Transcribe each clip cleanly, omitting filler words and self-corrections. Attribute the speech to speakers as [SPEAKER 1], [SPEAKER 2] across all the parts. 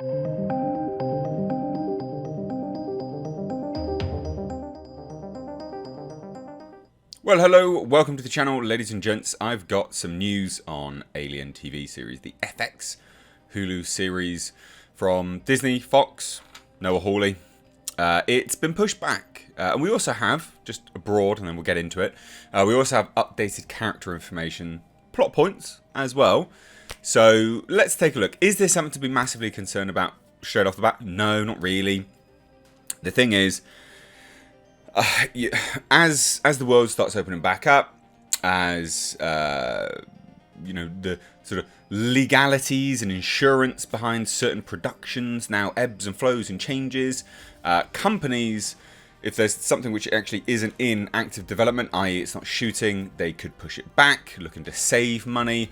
[SPEAKER 1] Well, hello, welcome to the channel, ladies and gents. I've got some news on Alien TV series, the FX Hulu series from Disney, Fox, Noah Hawley. It's been pushed back, and we also have, just abroad, and then we'll get into it, we also have updated character information, plot points as well. So let's take a look. Is this something to be massively concerned about straight off the bat? No, not really. The thing is, as the world starts opening back up, as the sort of legalities and insurance behind certain productions now ebbs and flows and changes, companies, if there's something which actually isn't in active development, i.e. it's not shooting, they could push it back, looking to save money,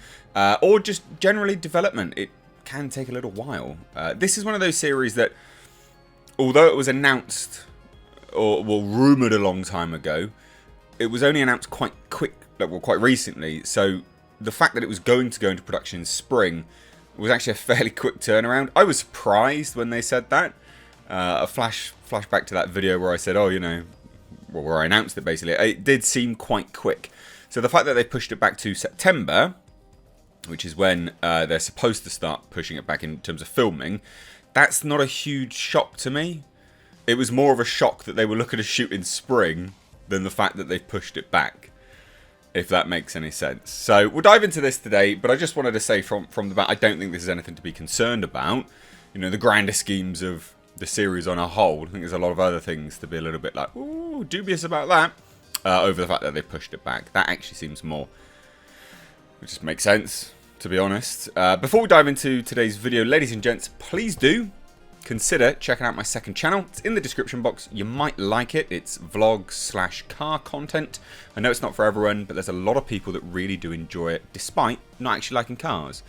[SPEAKER 1] or just generally development. It can take a little while. This is one of those series that, although it was announced or rumoured a long time ago, it was only announced quite recently. So the fact that it was going to go into production in spring was actually a fairly quick turnaround. I was surprised when they said that. A flashback to that video where I said, where I announced it basically. It did seem quite quick. So the fact that they pushed it back to September, which is when they're supposed to start pushing it back in terms of filming, that's not a huge shock to me. It was more of a shock that they were looking to shoot in spring than the fact that they've pushed it back, if that makes any sense. So we'll dive into this today, but I just wanted to say from the bat, I don't think this is anything to be concerned about. The grander schemes of the series on a whole. I think there's a lot of other things to be a little bit like, ooh, dubious about that, over the fact that they pushed it back. That actually seems more, it just makes sense, to be honest. Before we dive into today's video, ladies and gents, please do consider checking out my second channel. It's in the description box. You might like it. It's vlog/car content. I know it's not for everyone, but there's a lot of people that really do enjoy it, despite not actually liking cars.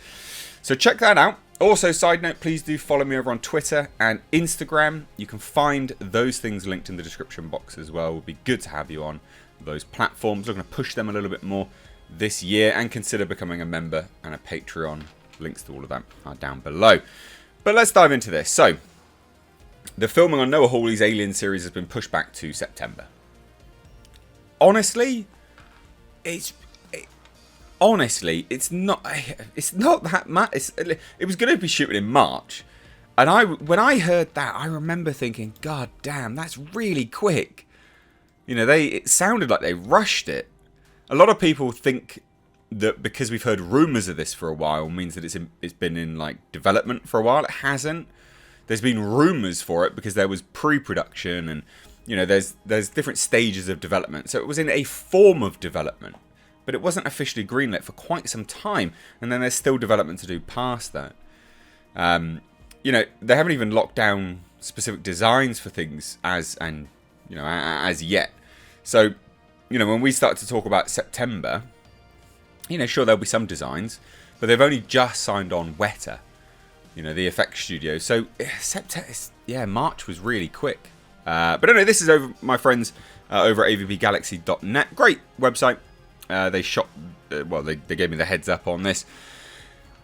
[SPEAKER 1] So check that out. Also, side note, please do follow me over on Twitter and Instagram. You can find those things linked in the description box as well. It would be good to have you on those platforms. We're going to push them a little bit more this year, and consider becoming a member and a Patreon. Links to all of that are down below. But let's dive into this. So, the filming on Noah Hawley's Alien series has been pushed back to September. Honestly, it's not that much. It was going to be shooting in March, and when I heard that, I remember thinking, God damn, that's really quick. It sounded like they rushed it. A lot of people think that because we've heard rumours of this for a while means that it's been in development for a while. It hasn't. There's been rumours for it because there was pre-production, and there's different stages of development. So it was in a form of development, but it wasn't officially greenlit for quite some time. And then there's still development to do past that. They haven't even locked down specific designs for things as yet. So when we start to talk about September, sure, there'll be some designs, but they've only just signed on Weta, the effects studio. So September, March was really quick. But anyway, this is over my friends over at avpgalaxy.net. Great website. They gave me the heads up on this.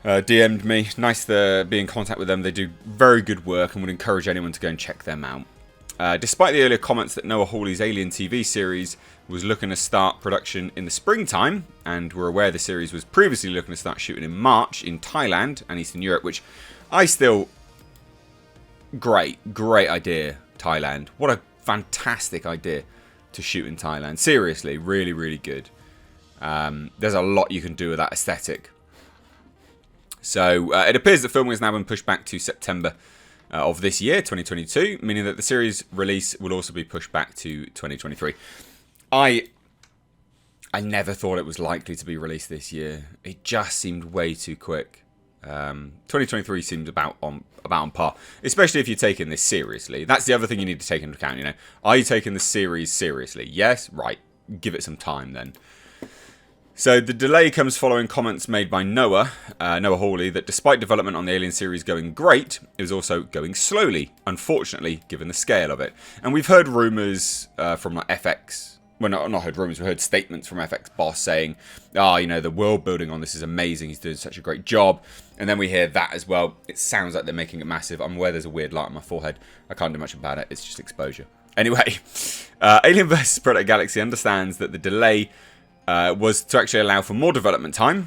[SPEAKER 1] DM'd me. Nice to be in contact with them. They do very good work, and would encourage anyone to go and check them out. Despite the earlier comments that Noah Hawley's Alien TV series was looking to start production in the springtime, and we're aware the series was previously looking to start shooting in March in Thailand and Eastern Europe, which I still... Great idea, Thailand. What a fantastic idea to shoot in Thailand. Seriously, really, really good. There's a lot you can do with that aesthetic. So it appears that filming has now been pushed back to September of this year, 2022, meaning that the series release will also be pushed back to 2023. I never thought it was likely to be released this year. It just seemed way too quick. 2023 seems about on par, especially if you're taking this seriously. That's the other thing you need to take into account. Are you taking the series seriously? Yes, right. Give it some time then. So the delay comes following comments made by Noah Hawley, that despite development on the Alien series going great, it was also going slowly, unfortunately, given the scale of it. And we've heard rumours from FX well, not heard rumours, we heard statements from FX Boss saying, the world building on this is amazing, he's doing such a great job. And then we hear that as well. It sounds like they're making it massive. I'm aware there's a weird light on my forehead. I can't do much about it. It's just exposure. Anyway, Alien vs. Predator Galaxy understands that the delay was to actually allow for more development time.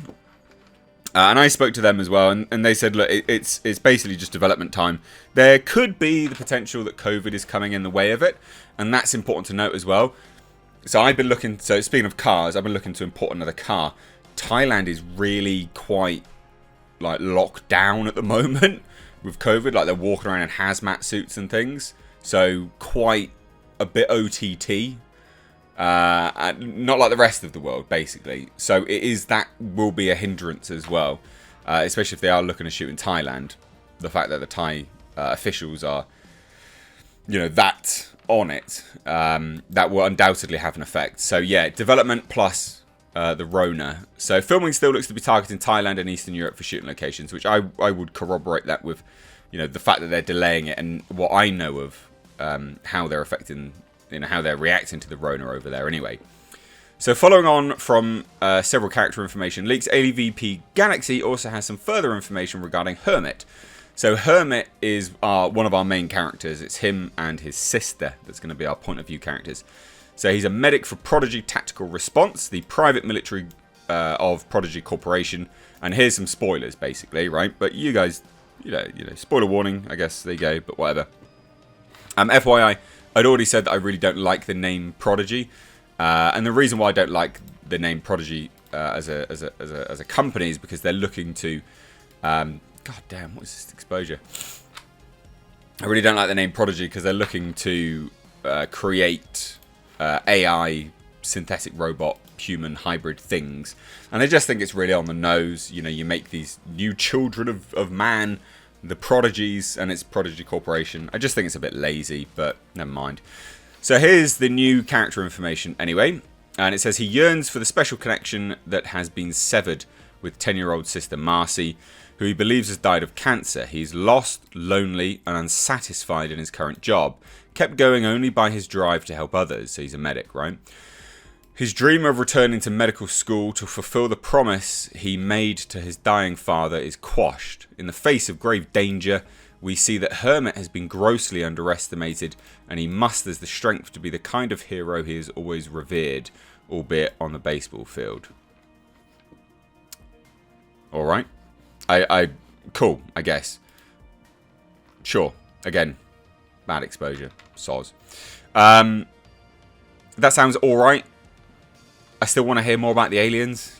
[SPEAKER 1] And I spoke to them as well, and they said, look, it's basically just development time. There could be the potential that COVID is coming in the way of it, and that's important to note as well. So I've been looking, so speaking of cars, I've been looking to import another car. Thailand is really quite, like, locked down at the moment with COVID. Like, they're walking around in hazmat suits and things. So quite a bit OTT. Not like the rest of the world, basically. So that will be a hindrance as well, especially if they are looking to shoot in Thailand. The fact that the Thai officials are, that on it, that will undoubtedly have an effect. So yeah, development plus the Rona. So filming still looks to be targeting Thailand and Eastern Europe for shooting locations, which I would corroborate that with, the fact that they're delaying it and what I know of how they're affecting. How they're reacting to the Rona over there anyway. So following on from several character information leaks, AVP Galaxy also has some further information regarding Hermit. So Hermit is one of our main characters. It's him and his sister that's going to be our point of view characters. So he's a medic for Prodigy Tactical Response, the private military of Prodigy Corporation. And here's some spoilers, basically, right? But you guys, spoiler warning, I guess, there you go, but whatever. FYI, I'd already said that I really don't like the name Prodigy, and the reason why I don't like the name Prodigy as a company is because they're looking to, god damn, what is this exposure? I really don't like the name Prodigy because they're looking to create AI, synthetic robot, human hybrid things, and I just think it's really on the nose. You make these new children of man, the Prodigies, and it's Prodigy Corporation. I just think it's a bit lazy, but never mind. So here's the new character information anyway. And it says he yearns for the special connection that has been severed with 10-year-old sister Marcy, who he believes has died of cancer. He's lost, lonely, and unsatisfied in his current job, kept going only by his drive to help others. So he's a medic, right? His dream of returning to medical school to fulfill the promise he made to his dying father is quashed. In the face of grave danger, we see that Hermit has been grossly underestimated, and he musters the strength to be the kind of hero he has always revered, albeit on the baseball field. Alright. Cool, I guess. Sure. Again, bad exposure. Soz. That sounds alright. I still want to hear more about the aliens,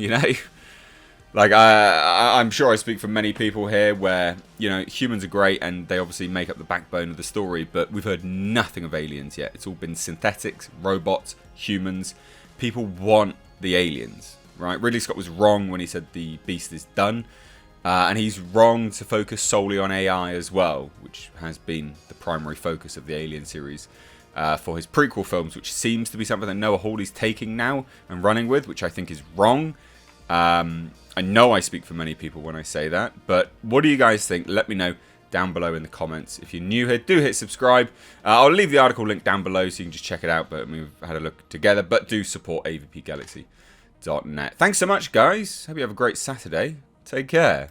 [SPEAKER 1] Like, I'm sure I speak for many people here where, humans are great and they obviously make up the backbone of the story, but we've heard nothing of aliens yet. It's all been synthetics, robots, humans. People want the aliens, right? Ridley Scott was wrong when he said the beast is done, and he's wrong to focus solely on AI as well, which has been the primary focus of the Alien series. For his prequel films, which seems to be something that Noah Hawley's taking now and running with, which I think is wrong. I know I speak for many people when I say that, but what do you guys think? Let me know down below in the comments. If you're new here, do hit subscribe. I'll leave the article link down below so you can just check it out, but we've had a look together. But do support avpgalaxy.net. Thanks so much, guys. Hope you have a great Saturday. Take care.